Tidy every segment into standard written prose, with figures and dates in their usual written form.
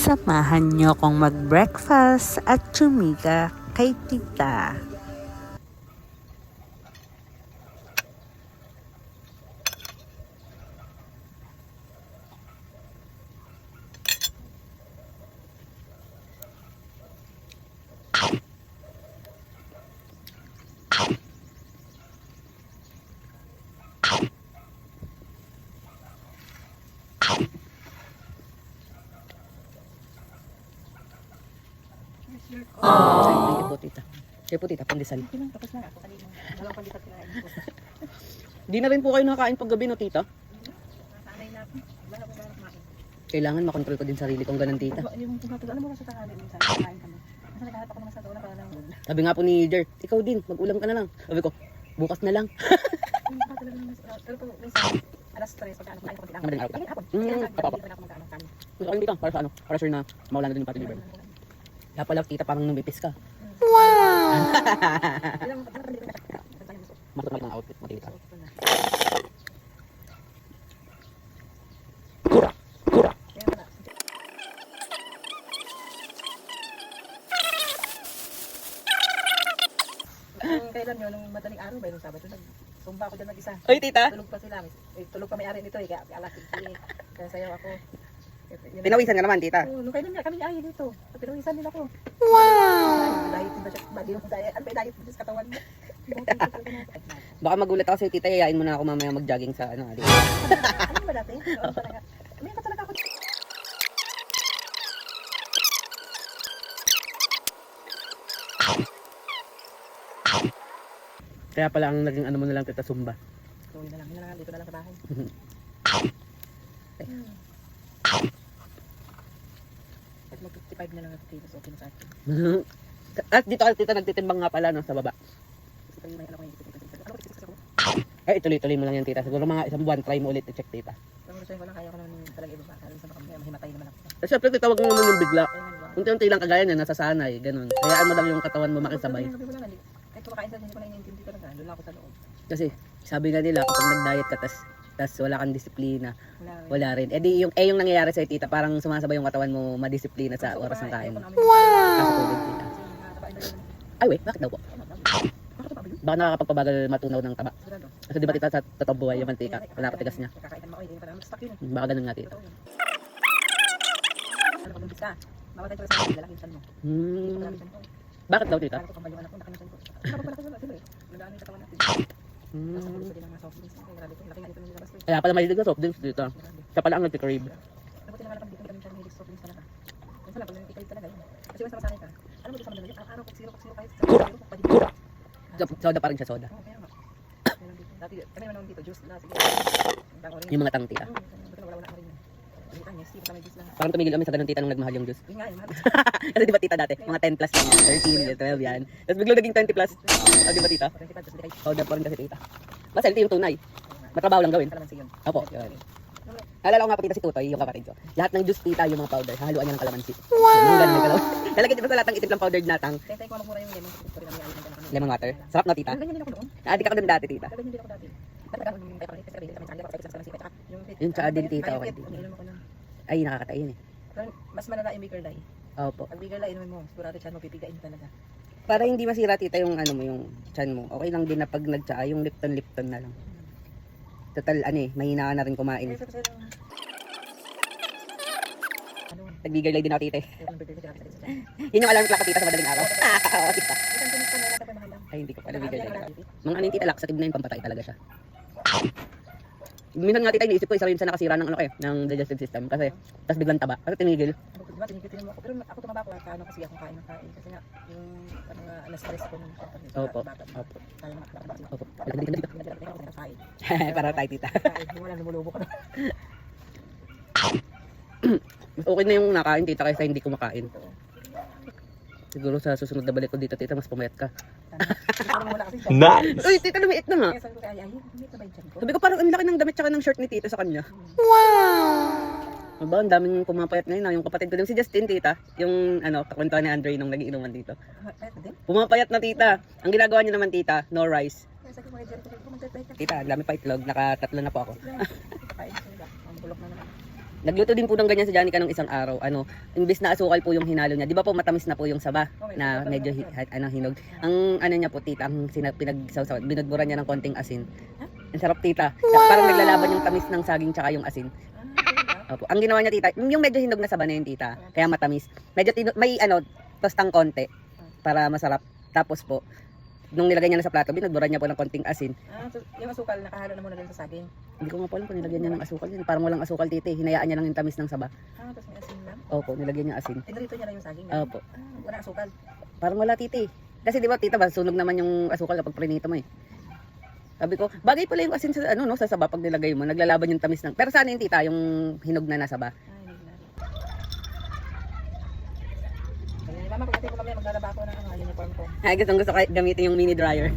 Samahan niyo kong mag-breakfast at chumika kay tita. Thank you po, tita. Kaya po, tita, pandesal. Tapos na ako kanina. Walang pandesal kinain ko. Di na rin po kayo nakakain pag gabi, no, tita? Nasanay na ako. Wala ko ba kumain. Kailangan makontrol ko din sarili kong ganun, tita. Yung tumatag, alam mo ba sa tanghali minsan, kumain kami. Kasi naghahanap ako naman sa doon para lang. Sabi nga po ni Jer, ikaw din, mag-ulam ka na lang. Sabi ko, bukas na lang. Pero kung minsan, alas 3, pagka ano, kumain ko Madaling araw ka? Hapon. Apo. Hindi pa na ako magkaano kami. Gusto ko tita, para sa ano? Para sure na mawala na din yung pati liver. Kaya pala, tita, parang numipis ka. Masuot ng outfit mo, tita. Kailan yun, nung madaling araw ba, yung Sabado, nagsumba ako dyan mag-isa. Oy, tita! Tulog pa sila. Tulog pa may-ari nito eh, kaya alas 5. Kaya sayaw ako. Pinawisan ka naman, tita. Oo, nung kailan nga kami ay dito. Pinawisan nila ko. Wow! Diet ba siya? Bali yung diet. Ano ba yung diet sa katawan mo? Baka magulat ako sa'yo, tita, yayain mo na ako mamaya mag-jogging sa ano. Ano ba dati? Oo talaga. May ka talaga ako. Kaya pala ang naging ano mo na lang, tita, Zumba. Gawin na lang. Yun na lang. Dito na lang sa bahay. At mag-55 na lang ako dito. So, okay na sa akin. At dito ka, tita, nagtitimbang nga pala, no, sa baba. Kasi pa yung may alam ko yung dito. Ano ko kasi ako? Eh, ituloy-tuloy mo lang yan, tita. Siguro mga isang buwan, try mo ulit i-check, tita. Ang gusto ko lang, kaya ko naman talaga ibaba. Kaya sa baka mahimatay naman ako. Kasi syempre, tita, huwag mo naman yung bigla. Kaya nga, diba? Unti-unti lang kagaya niya, nasasanay, ganun. Hayaan mo lang yung katawan mo makisabay. Kahit kumakain sa hindi ko na inintindi talaga. Doon lang ako sa loob. Kasi, sabi nga nila, kapag nag-diet ka, tas wala kang disiplina, Wala rin. wala rin. Eh, di, yung nangyayari sa'yo, tita, parang sumasabay yung katawan mo madisiplina sa oras ng kain mo. Nakatulog, tita. Ay, wait, bakit daw po? Baka nakakapagpabagal matunaw ng taba. Kasi di ba, tita, sa totoong buhay, yung mantika, wala katigas niya. Kakain naman ako, hindi pa naman stock yun. Baka ganun nga, tita. Ano kung bumbis ka? Bawal tayo sa lalaki yung tiyan mo. Marami tiyan ko. Bakit daw, tita? Kaya ko pambayuan ako, laki ng tiyan ko. Ano ba pala kasi sila eh? Nagdaan yung katawan natin. Nasa bulsa din ang mga soft drinks. Ay, grabe ko. Laki nga dito nung nilabas ko eh. Kaya pala mahilig ka soft drinks, tita. Grabe. Siya pala ang nagkikrave. Nabuti na nga lang dito kami siya mahilig soft drinks talaga. Minsan lang, pag nangikikalit talaga yun. Kasi once na masanay ka, alam mo dito sa madali, ang araw, kung zero kahit sa zero, kung pwede mo. Soda pa rin siya, soda. Oo, kaya nga. Kaya lang dito. Dati, kami naman dito, juice na, sige. Ang orange. Yung mga tang, tita. Buti na wala ako rin. Pagkitan niya, Steve, kami juice lang. Parang tumigil kami sa ganun, tita, nung nagmahal yung juice. Yun nga, yun nga. Kasi di ba, tita, dati, mga 10 plus yan, 13, 12 yan. Tapos biglang naging 20 plus. Di ba, tita? 25, tapos hindi kayo. Soda pa rin kasi, tita. Mas healthy yung tunay. Matrabaho lang gawin. Kalamansi yun. Opo, yun. Naalala ko nga pa, tita, si Tutoy, yung kapatid ko. Lahat ng juice, tita, yung mga powder, hahaluan niya ng kalamansi. Wow! Yung ganun, may kalamansi. Lalagyan di ba sa lahat ng itim lang powdered natang Kaya ko mura yung lemon. Sorry kami ayun kami. lemon water. Sarap na, tita. Ganyan din ako doon. Adik ako dun dati, tita. Ganyan din ako dati. Ba't nagkakaroon yung pepperoni kasi kami sa kanya kasi sa Yung tsaa din, tita, okay din. Ininom ko lang. Ay, nakakatay yun eh. Pero mas malala yung bigger lie. Opo. Pag bigger lie inumin mo, sigurado siya mapipigain talaga. Para hindi masira, tita, yung ano mo, yung chan mo. Okay lang din na pag nagtsaa, yung Lipton na lang. Total, ano eh, mahina ka na rin kumain. Kasi kasi ano, Nagbigay din ako, tita eh. yung bigger lie kasi sa Yun yung alarm clock ko, tita, sa madaling araw. Oo, tita. isang tinis pa na lang mahal lang. Ay, hindi ko pala bigay lang. Mga ano yung tita, laxative na yun, pampatay talaga siya. Minsan nga, tita, iniisip ko, isa rin sa nakasira ng ano eh, ng digestive system. Kasi, tas biglang taba. Kasi tinigil. Diba, tinigil mo ako. Pero ako tumaba ko at ano kasi ako kain ng kain. Kasi nga, yung ano nga, na-stress ko nung Opo, opo. Kaya makakabati. Opo. Alagay dito. Nagdala ako sa kain. Para tayo, tita. Kain, yung wala lumulubo ko na. Mas okay na yung nakain, tita, kaysa hindi kumakain. Siguro sa susunod na balik ko dito, tita, mas pumayat ka. Nice! Uy, tita, lumiit na nga. Kaya sabi ko kaya, ay, hindi pa ba yung tiyan ko? Sabi ko, parang ang laki ng damit tsaka ng shirt ni tita sa kanya. Wow! Aba, ang daming pumapayat ngayon. Yung kapatid ko din, si Justin, tita. Yung, ano, kakwentuhan ni Andre nung nagiinuman dito. Kaya din? Pumapayat na, tita. Ang ginagawa niya naman, tita, no rice. Kaya sabi ko kay Jericho, magdadry ka. Tita, ang dami pa itlog. Nakatatlo na po ako. Kain sila. Ang bulok na naman. Nagluto din po ng ganyan si Janica ng isang araw. Imbis na asukal po yung hinalo niya. Di ba po matamis na po yung saba na medyo hinog. Ang ano niya po tita, ang pinagsawsaw, binudburan niya ng konting asin. Ang sarap tita. Parang naglalaban yung tamis ng saging tsaka yung asin. Opo. Ang ginawa niya tita, yung medyo hinog na saba na yun tita, kaya matamis. Medyo may tostang konti para masarap. Tapos po, nung nilagay niya na sa plato, binudburan niya po ng konting asin. So, yung asukal, nakahalo na muna dun sa saging. Hindi ko nga po alam kung nilagyan niya ng asukal. Parang walang asukal tita. Hinayaan niya lang yung tamis ng saba. Tapos may asin lang. Opo, nilagyan niya asin. Tinrito niya lang yung saging. Opo. Wala asukal. Parang wala titi. Kasi di ba tita ba sunog naman yung asukal kapag prinito mo eh. Sabi ko, bagay pala yung asin sa sa saba pag nilagay mo, naglalaban yung tamis ng. Pero sana yung tita, yung hinog na nasa ba. Kaya mama, pag ko kami, maglalaba ako ng uniform ko. Ay, gusto ko gamitin yung mini dryer.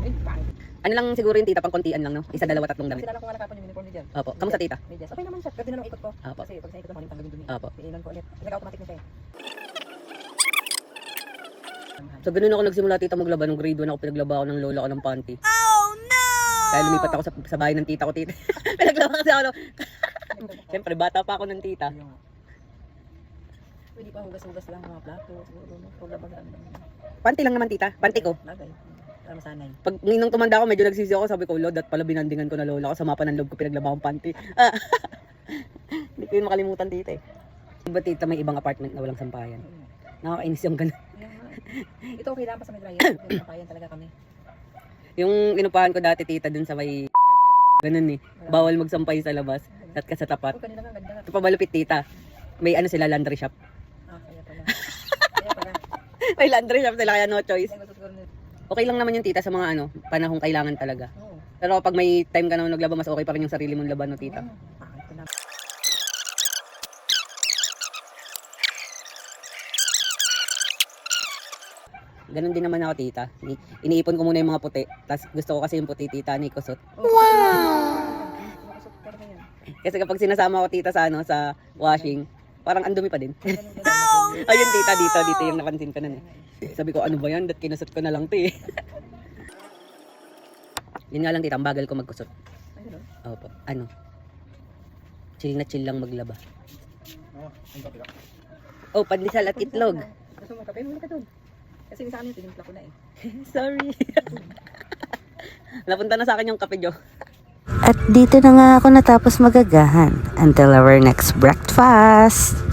Ay, pangit. Ano lang siguro yung tita, pang kontian lang no? Isa, dalawa, tatlong damit. Sinala ko nga nakapon yung uniform ni Jen. Opo, kamusta tita? Medyas. Okay naman siya. Pwede na nung ikot ko. Opo. Kasi pag sa ikot mo, tanggalin dumi. Opo. Iilan ko ulit. Nag-automatic na siya eh. So ganun ako nagsimula tita maglaba. Nung grade 1 ako pinaglaba ako ng lola ko ng panty. Oh no! Dahil lumipat ako sa bahay ng tita ko tita. Pinaglaba kasi ako. Siyempre bata pa ako ng tita. Pwede pa hugas-hugas lang mga plato. Siguro, no? Paglabag lang. Panty lang naman tita, panty ko. Bagay. Para masanay. Pag nung tumanda ako, medyo nagsisi ako, sabi ko, Lord, at pala binandingan ko na lola ko, sa mapa ng loob ko, pinaglaba akong panty. Hindi ko yun makalimutan tita eh. Diba tita, may ibang apartment na walang sampayan? Nakakainis yung ganun. Ito okay lang pa sa may dryer. Papayan talaga kami. Yung inupahan ko dati tita dun sa may ganun eh. Bawal magsampay sa labas at ka sa tapat. Oh, kanina nga ganda. Ito pa malupit tita. May sila laundry shop. Kaya pala. Kaya pala. May laundry shop sila kaya no choice. Kaya gusto siguro nila. Okay lang naman yung tita sa mga panahong kailangan talaga. Oo. Pero pag may time ka na naglaba, mas okay pa rin yung sarili mong laban no tita. Pangit ko na. Ganun din naman ako tita. Iniipon ko muna yung mga puti. Tapos gusto ko kasi yung puti tita ni kusot. Makusok talaga yan. Kasi kapag sinasama ko tita sa sa washing, parang andumi pa din. Ganun. Ayun tita dito yung napansin ko nun eh. Sabi ko ano ba yan? Dat kinusot ko na lang to eh. Yun nga lang tita, ang bagal ko magkusot. Ay, gano'n? Opo. Chill na chill lang maglaba. Oh, pandesal at itlog. Gusto mo kape? Muna ka doon. Kasi sa akin yung tinimpla ko na eh. Sorry. Napunta na sa akin yung kape, Jo. At dito na nga ako natapos magagahan. Until our next breakfast!